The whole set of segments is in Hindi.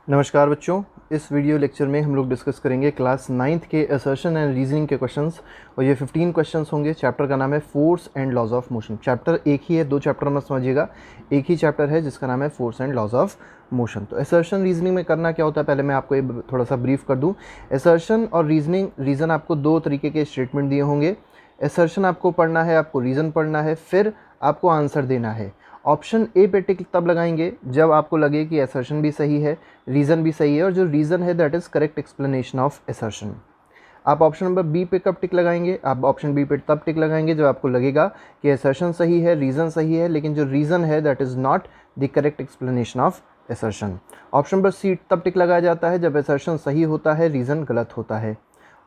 नमस्कार बच्चों, इस वीडियो लेक्चर में हम लोग डिस्कस करेंगे क्लास 9th के असर्शन एंड रीजनिंग के क्वेश्चंस। और ये 15 क्वेश्चंस होंगे। चैप्टर का नाम है force and laws of motion. Chapter एक ही है, दो चैप्टर मत समझिएगा, एक ही चैप्टर है जिसका नाम है force and laws of motion. तो असर्शन रीजनिंग में करना क्या होता है, पहले मैं आपको ये थोड़ा सा ब्रीफ कर दूँ। असर्शन और रीज़न आपको दो तरीके के स्टेटमेंट दिए होंगे। असर्शन आपको पढ़ना है, आपको रीज़न पढ़ना है, फिर आपको आंसर देना है। ऑप्शन ए पे टिक तब लगाएंगे जब आपको लगे कि असर्शन भी सही है, रीज़न भी सही है, और जो रीज़न है that is correct explanation of assertion. आप ऑप्शन नंबर बी पे कब टिक लगाएंगे? आप ऑप्शन बी पे तब टिक लगाएंगे जब आपको लगेगा कि असर्शन सही है, रीज़न सही है, लेकिन जो रीज़न है that is not the correct explanation of assertion. Option number C तब टिक लगाया जाता है जब असर्शन सही होता है, रीज़न गलत होता है।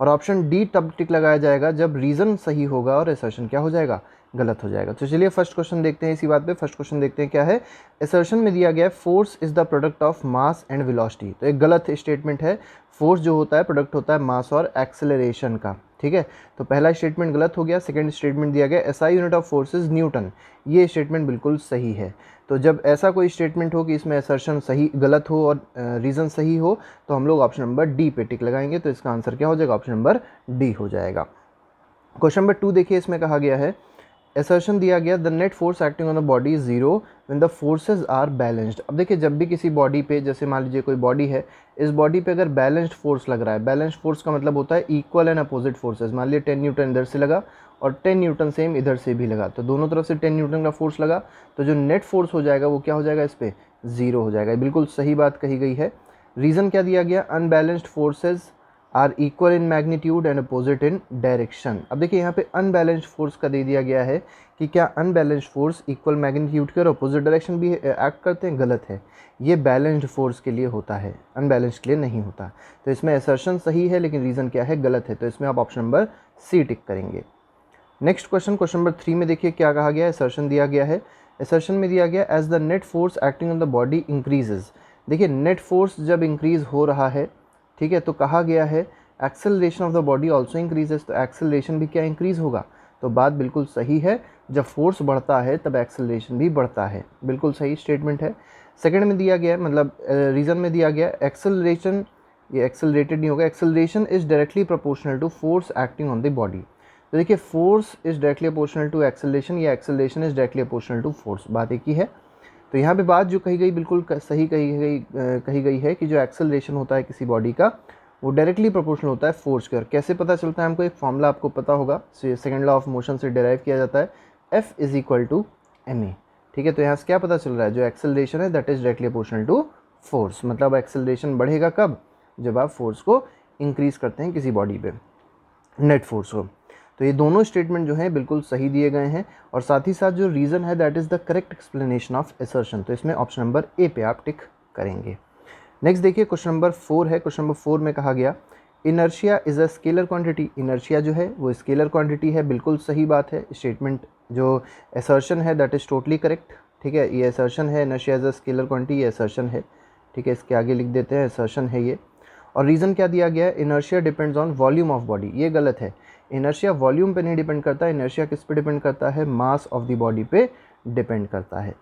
और ऑप्शन डी तब टिक लगाया जाएगा जब रीज़न सही होगा और असर्शन क्या हो जाएगा, गलत हो जाएगा। तो चलिए फर्स्ट क्वेश्चन देखते हैं। इसी बात पे फर्स्ट क्वेश्चन देखते हैं क्या है। असर्शन में दिया गया है force is the product of mass and velocity. तो एक गलत स्टेटमेंट है। फोर्स जो होता है प्रोडक्ट होता है मास और एक्सेलरेशन का, ठीक है। तो पहला स्टेटमेंट गलत हो गया। सेकंड स्टेटमेंट दिया गया SI unit of force is Newton. ये स्टेटमेंट बिल्कुल सही है। तो जब ऐसा कोई स्टेटमेंट हो कि इसमें असर्शन सही गलत हो और रीज़न सही हो, तो हम लोग ऑप्शन नंबर डी पे टिक लगाएंगे। तो इसका आंसर क्या हो जाएगा, ऑप्शन नंबर डी हो जाएगा। क्वेश्चन नंबर 2 देखिए, इसमें कहा गया है असर्शन दिया गया the net force acting on the body is zero when the forces are balanced. अब देखिए, जब भी किसी बॉडी पे, जैसे मान लीजिए कोई बॉडी है, इस बॉडी पे अगर बैलेंस्ड फोर्स लग रहा है, बैलेंस्ड फोर्स का मतलब होता है इक्वल एंड अपोजिट फोर्सेज। मान लीजिए 10 न्यूटन इधर से लगा और 10 न्यूटन सेम इधर से भी लगा, तो दोनों तरफ से 10 न्यूटन का फोर्स लगा, तो जो नेट फोर्स हो जाएगा वो क्या हो जाएगा, इस पर जीरो हो जाएगा। बिल्कुल सही बात कही गई है। रीज़न क्या दिया गया, unbalanced forces are equal in magnitude and opposite in direction. अब देखिए यहाँ पे अनबैलेंस्ड फोर्स का दे दिया गया है कि क्या अनबैलेंस्ड फोर्स इक्वल मैग्नीट्यूड के और अपोजिट डायरेक्शन भी एक्ट करते हैं, गलत है। ये बैलेंस्ड फोर्स के लिए होता है, अनबैलेंस्ड के लिए नहीं होता। तो इसमें असर्शन सही है लेकिन रीज़न क्या है, गलत है। तो इसमें आप ऑप्शन नंबर सी टिक करेंगे। नेक्स्ट क्वेश्चन, क्वेश्चन नंबर 3 में देखिए क्या कहा गया है। असर्शन दिया गया है, असर्शन में दिया गया as the net force acting on the body increases. देखिए नेट फोर्स जब इंक्रीज हो रहा है, ठीक है, तो कहा गया है acceleration of the body also increases. तो एक्सेलरेशन भी क्या इंक्रीज होगा। तो बात बिल्कुल सही है, जब फोर्स बढ़ता है तब एक्सेलरेशन भी बढ़ता है। बिल्कुल सही स्टेटमेंट है। सेकंड में दिया गया, मतलब रीज़न में दिया गया एक्सेलरेशन, ये एक्सेलरेटेड नहीं होगा, acceleration is directly proportional to force acting on the body. तो देखिए force is directly proportional to acceleration, या acceleration is directly proportional to force, बात एक ही है। तो यहाँ पे बात जो कही गई बिल्कुल सही कही गई है कि जो एक्सेलरेशन होता है किसी बॉडी का, वो डायरेक्टली प्रोपोर्शनल होता है फोर्स के। और कैसे पता चलता है हमको, एक फॉर्मूला आपको पता होगा, सेकंड लॉ ऑफ मोशन से डिराइव किया जाता है, F is equal to ma। ठीक है, तो यहाँ से क्या पता चल रहा है, जो एक्सेलरेशन है that is directly proportional to force. मतलब एक्सेलरेशन बढ़ेगा कब, जब आप फोर्स को इंक्रीज करते हैं किसी बॉडी पे, नेट फोर्स को। तो ये दोनों स्टेटमेंट जो हैं बिल्कुल सही दिए गए हैं। और साथ ही साथ जो रीज़न है that is the correct explanation of assertion. तो इसमें ऑप्शन नंबर ए पे आप टिक करेंगे। नेक्स्ट देखिए, क्वेश्चन नंबर 4 है। क्वेश्चन नंबर 4 में कहा गया inertia is a scalar quantity. Inertia जो है वो स्केलर क्वांटिटी है। बिल्कुल सही बात है। स्टेटमेंट जो असर्शन है दैट इज़ टोटली करेक्ट। ठीक है, ये असर्शन है, inertia is a scalar quantity, ये असर्शन है। ठीक है, इसके आगे लिख देते हैं असर्शन है ये। और रीज़न क्या दिया गया है, inertia depends on volume of body. ये गलत है। इनर्शिया वॉल्यूम पे नहीं डिपेंड करता, इनर्शिया किस पे डिपेंड करता है, मास ऑफ द बॉडी पे डिपेंड करता है।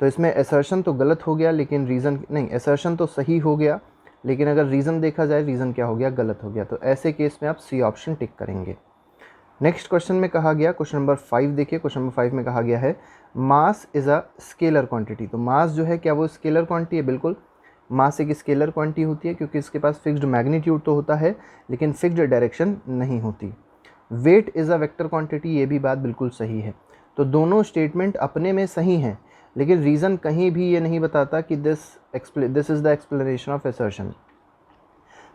तो इसमें असर्शन तो गलत हो गया, लेकिन रीज़न नहीं, असर्शन तो सही हो गया, लेकिन अगर रीज़न देखा जाए, रीज़न क्या हो गया, गलत हो गया। तो ऐसे केस में आप सी ऑप्शन टिक करेंगे। नेक्स्ट क्वेश्चन में कहा गया, क्वेश्चन नंबर 5 देखिए। क्वेश्चन नंबर 5 में कहा गया है mass is a scalar quantity. तो मास जो है क्या वो स्केलर क्वांटिटी है? बिल्कुल, मास एक स्केलर क्वांटिटी होती है क्योंकि इसके पास फिक्स्ड मैग्नीट्यूड तो होता है लेकिन फिक्स्ड डायरेक्शन नहीं होती। Weight is a vector quantity, ये भी बात बिल्कुल सही है। तो दोनों स्टेटमेंट अपने में सही हैं, लेकिन रीज़न कहीं भी ये नहीं बताता कि this is the explanation of assertion.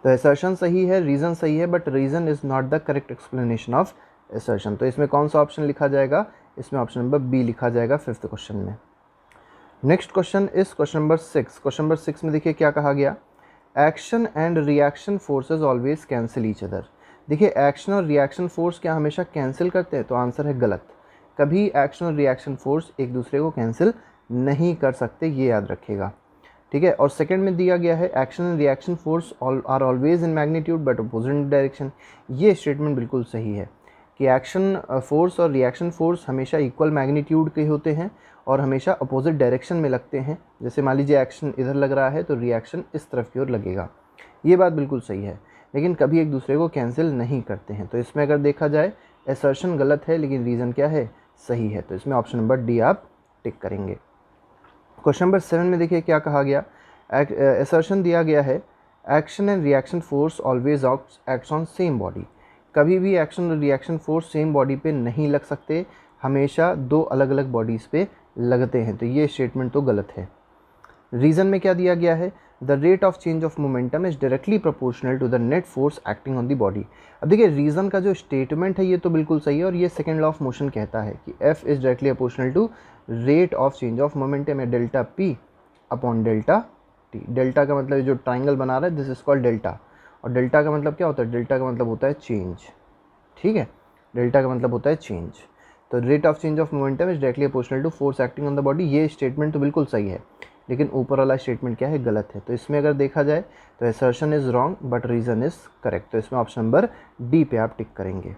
तो असर्शन सही है, रीज़न सही है, but reason is not the correct explanation of assertion. तो इसमें कौन सा ऑप्शन लिखा जाएगा, इसमें ऑप्शन नंबर बी लिखा जाएगा फिफ्थ क्वेश्चन में। Next question is question number 6। Question number 6 में देखिए क्या कहा गया, action and reaction forces always cancel each other. देखिए एक्शन और रिएक्शन फोर्स क्या हमेशा कैंसिल करते हैं? तो आंसर है गलत। कभी एक्शन और रिएक्शन फोर्स एक दूसरे को कैंसिल नहीं कर सकते, ये याद रखिएगा। ठीक है, और सेकंड में दिया गया है action and reaction force are always in magnitude but opposite direction. ये स्टेटमेंट बिल्कुल सही है कि एक्शन फोर्स और रिएक्शन फोर्स हमेशा इक्वल मैग्नीट्यूड के होते हैं और हमेशा अपोजिट डायरेक्शन में लगते हैं। जैसे मान लीजिए एक्शन इधर लग रहा है तो रिएक्शन इस तरफ की ओर लगेगा, ये बात बिल्कुल सही है, लेकिन कभी एक दूसरे को कैंसिल नहीं करते हैं। तो इसमें अगर देखा जाए असर्शन गलत है लेकिन रीज़न क्या है, सही है। तो इसमें ऑप्शन नंबर डी आप टिक करेंगे। क्वेश्चन नंबर 7 में देखिए क्या कहा गया। असर्शन दिया गया है action and reaction force always acts on same body. कभी भी एक्शन और रिएक्शन फोर्स सेम बॉडी पे नहीं लग सकते, हमेशा दो अलग अलग बॉडीज़ पे लगते हैं। तो ये स्टेटमेंट तो गलत है। रीज़न में क्या दिया गया है, the rate of change of momentum is directly proportional to the net force acting on the body. अब देखिए रीज़न का जो स्टेटमेंट है ये तो बिल्कुल सही है, और ये सेकेंड लॉ ऑफ मोशन कहता है कि F is directly proportional to rate of change of momentum है delta P upon delta T. Delta का मतलब जो ट्राइंगल बना रहा है दिस इज कॉल्ड डेल्टा, और डेल्टा का मतलब क्या होता है, डेल्टा का मतलब होता है चेंज। ठीक है, डेल्टा का मतलब होता है चेंज। तो rate of change of momentum is directly proportional to force acting on the body, ये स्टेटमेंट तो बिल्कुल सही है, लेकिन ऊपर वाला स्टेटमेंट क्या है, गलत है। तो इसमें अगर देखा जाए तो assertion is wrong but reason is correct. तो इसमें ऑप्शन नंबर डी पे आप टिक करेंगे।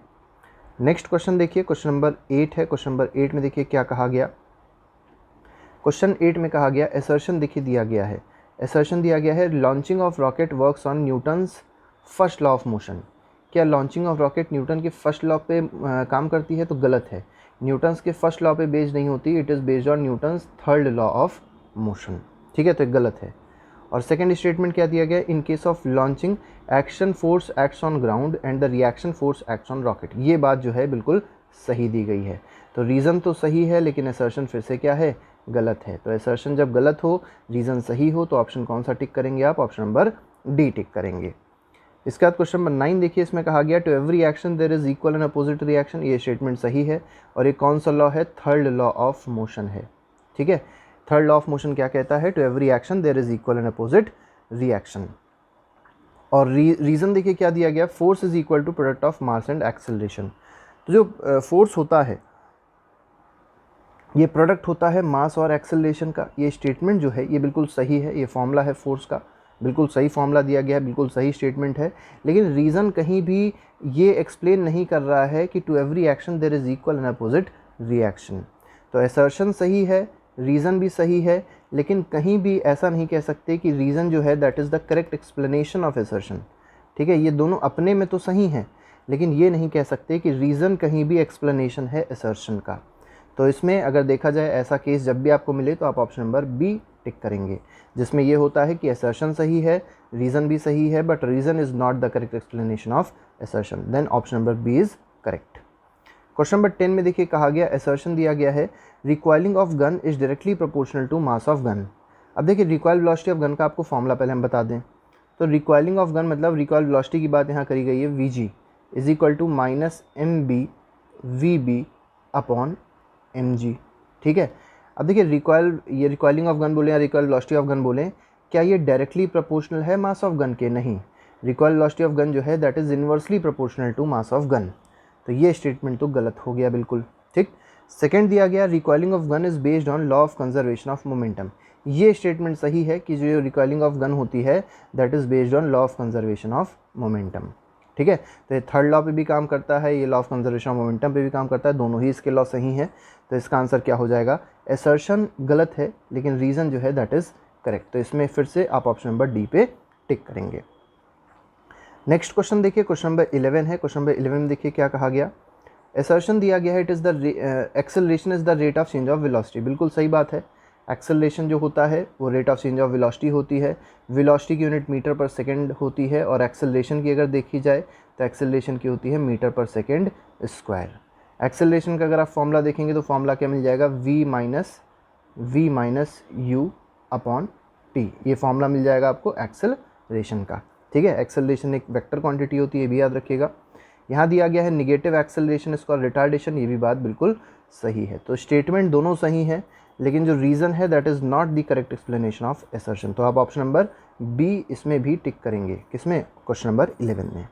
नेक्स्ट क्वेश्चन देखिए, क्वेश्चन नंबर 8 है। क्वेश्चन नंबर 8 में देखिए क्या कहा गया। क्वेश्चन 8 में कहा गया असर्शन देखिए दिया गया है, असर्शन दिया गया है launching of rocket works on Newton's first law of motion. क्या लॉन्चिंग ऑफ रॉकेट न्यूटन के फर्स्ट लॉ पे काम करती है, तो गलत है। न्यूटन्स के फर्स्ट लॉ पे बेस्ड नहीं होती, it is based on Newton's third law of motion. ठीक है, तो गलत है। और सेकंड स्टेटमेंट क्या दिया गया, in case of launching action force acts on ground and the reaction force acts on rocket. ये बात जो है बिल्कुल सही दी गई है। तो रीज़न तो सही है लेकिन असर्शन फिर से क्या है, गलत है। तो असर्शन जब गलत हो रीज़न सही हो तो ऑप्शन कौन सा टिक करेंगे आप, ऑप्शन नंबर डी टिक करेंगे। इसके बाद क्वेश्चन नंबर 9 देखिए, इसमें कहा गया to every action there is equal and opposite reaction. ये स्टेटमेंट सही है, और ये कौन सा लॉ है, थर्ड लॉ ऑफ मोशन है। ठीक है, थर्ड लॉ ऑफ मोशन क्या कहता है, to every action there is equal and opposite reaction. और रीज़न देखिए क्या दिया गया, force is equal to product of mass and acceleration. तो जो फोर्स होता है ये प्रोडक्ट होता है मास और एक्सेलरेशन का। ये स्टेटमेंट जो है ये बिल्कुल सही है, ये फॉर्मूला है फोर्स का, बिल्कुल सही फॉर्मूला दिया गया है, बिल्कुल सही स्टेटमेंट है। लेकिन रीज़न कहीं भी ये एक्सप्लेन नहीं कर रहा है कि to every action there is equal and opposite reaction. तो असर्शन सही है, रीज़न भी सही है, लेकिन कहीं भी ऐसा नहीं कह सकते कि रीज़न जो है that is the correct explanation of assertion. ठीक है, ये दोनों अपने में तो सही हैं, लेकिन ये नहीं कह सकते कि रीज़न कहीं भी एक्सप्लेनेशन है असर्शन का। तो इसमें अगर देखा जाए ऐसा केस जब भी आपको मिले तो आप ऑप्शन नंबर बी टिक करेंगे, जिसमें ये होता है कि असर्शन सही है, रीज़न भी सही है, but reason is not the correct explanation of assertion, then option number B is correct. Question number 10 में देखिए कहा गया असर्शन दिया गया है recoiling of gun is directly proportional to mass of gun. अब देखिए रिकॉइल वेलोसिटी ऑफ गन का आपको फॉर्मूला पहले हम बता दें। तो रिकॉइलिंग ऑफ गन मतलब रिकॉइल वेलोसिटी की बात यहाँ करी गई है, V G is equal to minus M B V B upon M G. ठीक है, अब देखिए ये रिकॉइलिंग ऑफ गन बोले या रिकॉइल वेलोसिटी ऑफ गन बोलें, क्या ये डायरेक्टली प्रोपोर्शनल है मास ऑफ गन के, नहीं। रिकॉइल वेलोसिटी ऑफ गन जो है that is inversely proportional to mass of gun. तो ये स्टेटमेंट तो गलत हो गया बिल्कुल। ठीक, सेकंड दिया गया recoiling of gun is based on law of conservation of momentum. ये स्टेटमेंट सही है कि जो रिकॉइलिंग ऑफ गन होती है that is based on law of conservation of momentum. ठीक है, तो ये थर्ड लॉ पे भी काम करता है, ये law of conservation of momentum पे भी काम करता है, दोनों ही इसके लॉ सही हैं। तो इसका आंसर क्या हो जाएगा, असर्शन गलत है लेकिन रीज़न जो है दैट इज़ करेक्ट। तो इसमें फिर से आप ऑप्शन नंबर डी पे टिक करेंगे। नेक्स्ट क्वेश्चन देखिए, क्वेश्चन नंबर 11 है। क्वेश्चन नंबर 11 में देखिए क्या कहा गया, असर्शन दिया गया है it is the acceleration is the rate of change of velocity. बिल्कुल सही बात है, एक्सेलरेशन जो होता है वो rate of change of velocity होती है। वेलोसिटी की यूनिट मीटर पर सेकंड होती है, और एक्सेलरेशन की अगर देखी जाए तो एक्सेलरेशन की होती है मीटर पर सेकंड स्क्वायर। एक्सेलरेशन का अगर आप फॉर्मूला देखेंगे तो फॉर्मूला क्या मिल जाएगा, v minus you upon T. ये फॉर्मूला मिल जाएगा आपको एक्सेलरेशन का। ठीक है, एक्सेलरेशन एक वेक्टर क्वांटिटी होती है, ये भी याद रखिएगा। यहाँ दिया गया है निगेटिव एक्सेलरेशन इसको रिटार्डेशन, ये भी बात बिल्कुल सही है। तो स्टेटमेंट दोनों सही हैं, लेकिन जो रीज़न है that is not the correct explanation of assertion. तो आप ऑप्शन नंबर बी इसमें भी टिक करेंगे, किसमें, क्वेश्चन नंबर 11 में।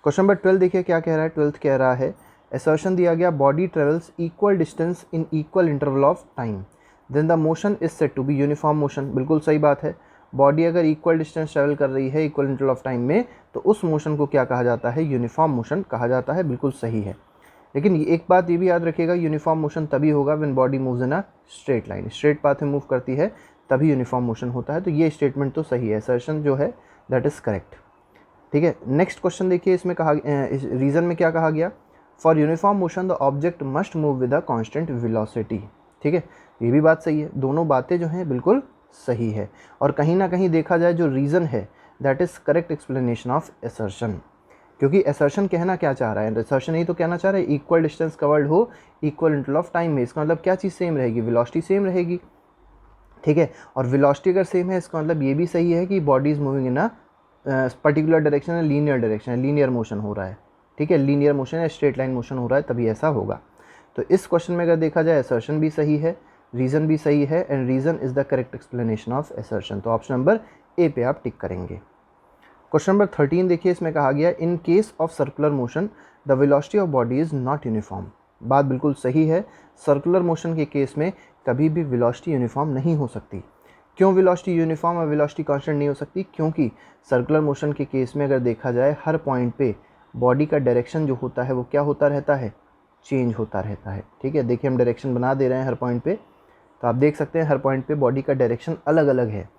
क्वेश्चन नंबर 12 देखिए क्या कह रहा है, 12th कह रहा है असर्शन दिया गया body travels equal distance in equal interval of time then the motion is said to be uniform motion. बिल्कुल सही बात है, बॉडी अगर इक्वल डिस्टेंस ट्रेवल कर रही है इक्वल इंटरवल ऑफ टाइम में तो उस मोशन को क्या कहा जाता है, यूनिफॉर्म मोशन कहा जाता है। बिल्कुल सही है, लेकिन एक बात ये भी याद रखिएगा, यूनिफॉर्म मोशन तभी होगा when body moves in a straight line, straight path में मूव करती है तभी यूनिफॉर्म मोशन होता है। तो ये स्टेटमेंट तो सही है, असर्शन जो है दैट इज़ करेक्ट। ठीक है, नेक्स्ट क्वेश्चन देखिए, इसमें कहा रीज़न में क्या कहा गया, for uniform motion the object must move with a constant velocity. ठीक है, ये भी बात सही है, दोनों बातें जो हैं बिल्कुल सही है। और कहीं ना कहीं देखा जाए जो रीज़न है that is correct explanation of assertion, क्योंकि असर्शन कहना क्या चाह रहा है, असर्शन यही तो कहना चाह रहा है इक्वल डिस्टेंस कवर्ड हो इक्वल इंटरवल ऑफ टाइम में। इसका मतलब क्या चीज़ सेम रहेगी, वेलोसिटी सेम रहेगी। ठीक है, और वेलोसिटी अगर सेम है इसका मतलब ये भी सही है कि body is moving in a particular direction है, लीनियर डायरेक्शन है, लीनियर मोशन हो रहा है। ठीक है, लीनियर मोशन या स्ट्रेट लाइन मोशन हो रहा है तभी ऐसा होगा। तो इस क्वेश्चन में अगर देखा जाए असर्शन भी सही है, रीज़न भी सही है, and reason is the correct explanation of assertion. तो ऑप्शन नंबर ए पे आप टिक करेंगे। क्वेश्चन नंबर 13 देखिए, इसमें कहा गया in case of circular motion the velocity of body is not uniform. बात बिल्कुल सही है, सर्कुलर मोशन के केस में कभी भी वेलोसिटी यूनिफॉर्म नहीं हो सकती। क्यों वेलोसिटी यूनिफॉर्म और वेलोसिटी कांस्टेंट नहीं हो सकती, क्योंकि सर्कुलर मोशन के केस में अगर देखा जाए हर पॉइंट पे बॉडी का डायरेक्शन जो होता है वो क्या होता रहता है, चेंज होता रहता है। ठीक है, देखिए हम डायरेक्शन बना दे रहे हैं हर पॉइंट पे, तो आप देख सकते हैं हर पॉइंट पे बॉडी का डायरेक्शन अलग अलग है।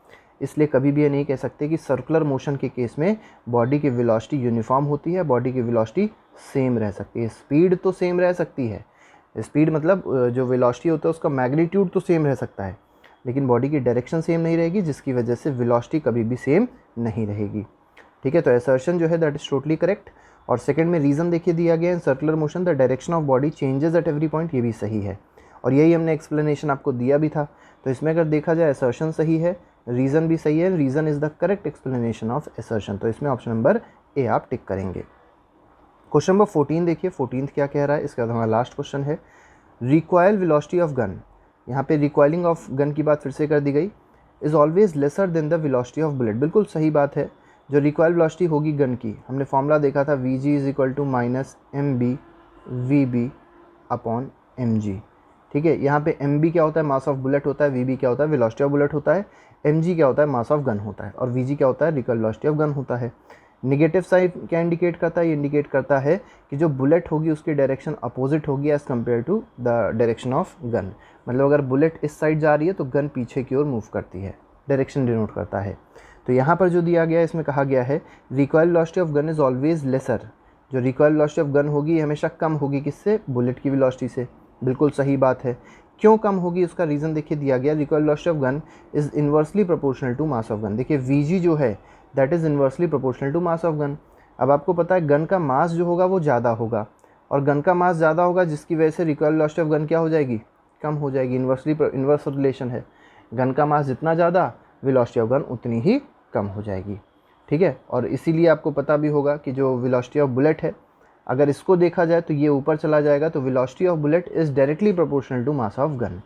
इसलिए कभी भी ये नहीं कह सकते कि सर्कुलर मोशन के केस में बॉडी की वेलोसिटी यूनिफॉर्म होती है, बॉडी की वेलोसिटी सेम रह सकती है। स्पीड तो सेम रह सकती है, स्पीड मतलब जो वेलोसिटी होता है उसका मैग्नीट्यूड तो सेम रह सकता है, लेकिन बॉडी की डायरेक्शन सेम नहीं रहेगी, जिसकी वजह से वेलोसिटी कभी भी सेम नहीं रहेगी। ठीक है, तो असर्शन जो है दैट इज़ टोटली करेक्ट। और सेकंड में रीज़न देखिए दिया गया है, circular motion the direction of body changes at every point, ये भी सही है और यही हमने एक्सप्लेनेशन आपको दिया भी था। तो इसमें अगर देखा जाए असर्शन सही है, रीज़न भी सही है, reason is the correct explanation of assertion. तो इसमें ऑप्शन नंबर ए आप टिक करेंगे। क्वेश्चन नंबर 14 देखिए, 14 क्या कह रहा है, इसका हमारा लास्ट क्वेश्चन है। रिकॉयल वेलोसिटी ऑफ गन, यहाँ पे रिकॉयलिंग ऑफ गन की बात फिर से कर दी गई, is always lesser than the velocity of bullet. बिल्कुल सही बात है, जो रिकॉयल वेलोसिटी होगी गन की, हमने फॉर्मूला देखा था Vg is equal to minus mb vb upon mg। ठीक है, यहाँ पे mb क्या होता है, मास ऑफ बुलेट होता है, vb क्या होता है, वेलोसिटी ऑफ बुलेट होता है, mg क्या होता है, मास ऑफ गन होता है, और vg क्या होता है, रिकॉयल वेलोसिटी ऑफ गन होता है। नेगेटिव साइड क्या इंडिकेट करता है, ये इंडिकेट करता है कि जो बुलेट होगी उसकी डायरेक्शन अपोजिट होगी as compare to the direction of gun. मतलब अगर बुलेट इस साइड जा रही है तो गन पीछे की ओर मूव करती है, डायरेक्शन डिनोट करता है। तो यहाँ पर जो दिया गया है इसमें कहा गया है recoil velocity of gun is always lesser, जो रिकॉयल वेलोसिटी ऑफ गन होगी हमेशा कम होगी किससे, बुलेट की वेलोसिटी से। बिल्कुल सही बात है। क्यों कम होगी उसका रीज़न देखिए दिया गया, recoil velocity of gun is inversely proportional to mass of gun. देखिए Vg जो है that is inversely proportional to mass of gun. अब आपको पता है गन का मास जो होगा वो ज़्यादा होगा, और गन का मास ज़्यादा होगा जिसकी वजह से रिकॉयल वेलोसिटी ऑफ गन क्या हो जाएगी, कम हो जाएगी। इन्वर्स रिलेशन है, गन का मास जितना ज़्यादा वेलोसिटी ऑफ गन उतनी ही कम हो जाएगी। ठीक है, और इसीलिए आपको पता भी होगा कि जो वेलोसिटी ऑफ बुलेट है अगर इसको देखा जाए तो ये ऊपर चला जाएगा, तो velocity of bullet is directly proportional to mass of gun.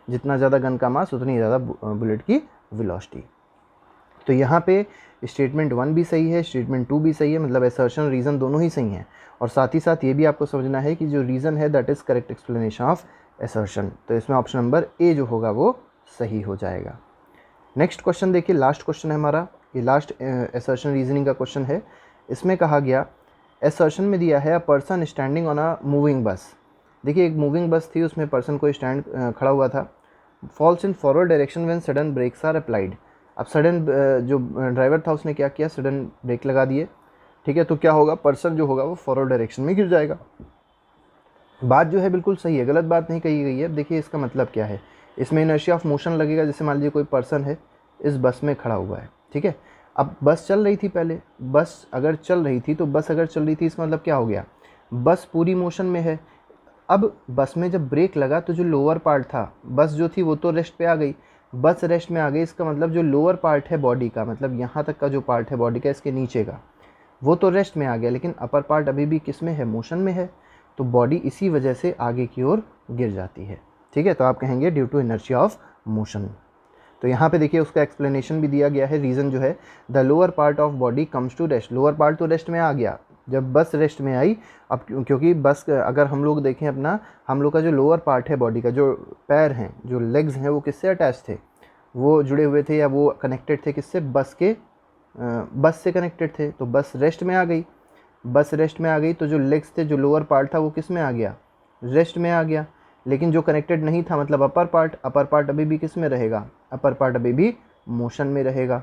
जितना ज़्यादा गन का मास उतनी ज़्यादा बुलेट की वेलोसिटी। तो यहाँ पे स्टेटमेंट 1 भी सही है, स्टेटमेंट 2 भी सही है, मतलब असर्शन रीज़न दोनों ही सही हैं। और साथ ही साथ ये भी आपको समझना है कि जो रीज़न है that is correct explanation of assertion. तो इसमें ऑप्शन नंबर ए जो होगा वो सही हो जाएगा। नेक्स्ट क्वेश्चन देखिए, लास्ट क्वेश्चन है हमारा, ये लास्ट असर्शन रीजनिंग का क्वेश्चन है। इसमें कहा गया असर्शन में दिया है a person standing on a moving बस। देखिए एक मूविंग बस थी, उसमें पर्सन कोई स्टैंड खड़ा हुआ था, falls in forward direction when sudden brakes are applied. अब सडन जो ड्राइवर था उसने क्या किया, सडन ब्रेक लगा दिए। ठीक है, तो क्या होगा, पर्सन जो होगा वो फॉरवर्ड डायरेक्शन में गिर जाएगा। बात जो है बिल्कुल सही है, गलत बात नहीं कही गई है। देखिए इसका मतलब क्या है, इसमें इनर्शिया ऑफ मोशन लगेगा। जैसे मान लीजिए कोई पर्सन है इस बस में खड़ा हुआ है, ठीक है, अब बस चल रही थी, पहले बस अगर चल रही थी तो बस अगर चल रही थी इसका मतलब क्या हो गया, बस पूरी मोशन में है। अब बस में जब ब्रेक लगा तो जो लोअर पार्ट था, बस जो थी वो तो रेस्ट पे आ गई, बस रेस्ट में आ गई, इसका मतलब जो लोअर पार्ट है बॉडी का, मतलब यहाँ तक का जो पार्ट है बॉडी का इसके नीचे का, वो तो रेस्ट में आ गया, लेकिन अपर पार्ट अभी भी किस में है, मोशन में है। तो बॉडी इसी वजह से आगे की ओर गिर जाती है। ठीक है, तो आप कहेंगे due to inertia of motion. तो यहाँ पे देखिए उसका एक्सप्लेनेशन भी दिया गया है। रीज़न जो है the lower part of body comes to rest, lower part तो रेस्ट में आ गया जब बस रेस्ट में आई। अब क्योंकि बस अगर हम लोग देखें अपना, हम लोग का जो लोअर पार्ट है बॉडी का, जो पैर हैं, जो लेग्स हैं, वो किससे अटैच थे, वो जुड़े हुए थे या वो कनेक्टेड थे किससे, बस से कनेक्टेड थे। तो बस रेस्ट में आ गई, बस रेस्ट में आ गई तो जो लेग्स थे, जो लोअर पार्ट था वो किस में आ गया, रेस्ट में आ गया, लेकिन जो कनेक्टेड नहीं था मतलब अपर पार्ट अभी भी किस में रहेगा, अपर पार्ट अभी भी मोशन में रहेगा,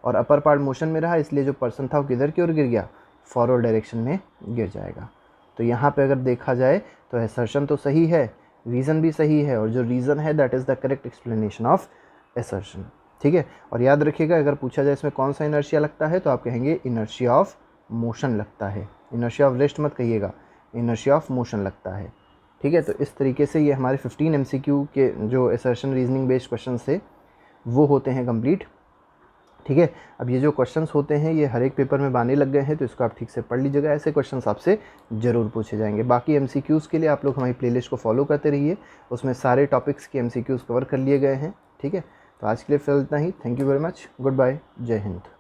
और अपर पार्ट मोशन में रहा इसलिए जो पर्सन था वो किधर की ओर गिर गया, फॉरवर्ड डायरेक्शन में गिर जाएगा। तो यहाँ पे अगर देखा जाए तो असर्शन तो सही है, रीज़न भी सही है, और जो रीज़न है that is the correct explanation of assertion. ठीक है, और याद रखिएगा अगर पूछा जाए इसमें कौन सा इनर्शिया लगता है तो आप कहेंगे इनर्शिया ऑफ मोशन लगता है, इनर्शिया ऑफ रेस्ट मत कहिएगा, इनर्शिया ऑफ मोशन लगता है। ठीक है, तो इस तरीके से ये हमारे 15 MCQ के जो असर्शन रीजनिंग बेस्ड क्वेश्चन थे वो होते हैं कंप्लीट। ठीक है, अब ये जो क्वेश्चंस होते हैं ये हर एक पेपर में आने लग गए हैं, तो इसको आप ठीक से पढ़ लीजिएगा, ऐसे क्वेश्चंस आपसे ज़रूर पूछे जाएंगे। बाकी MCQs के लिए आप लोग हमारी प्लेलिस्ट को फॉलो करते रहिए, उसमें सारे टॉपिक्स के MCQs कवर कर लिए गए हैं। ठीक है, तो आज के लिए फिलहाल इतना ही। Thank you very much, good bye, जय हिंद।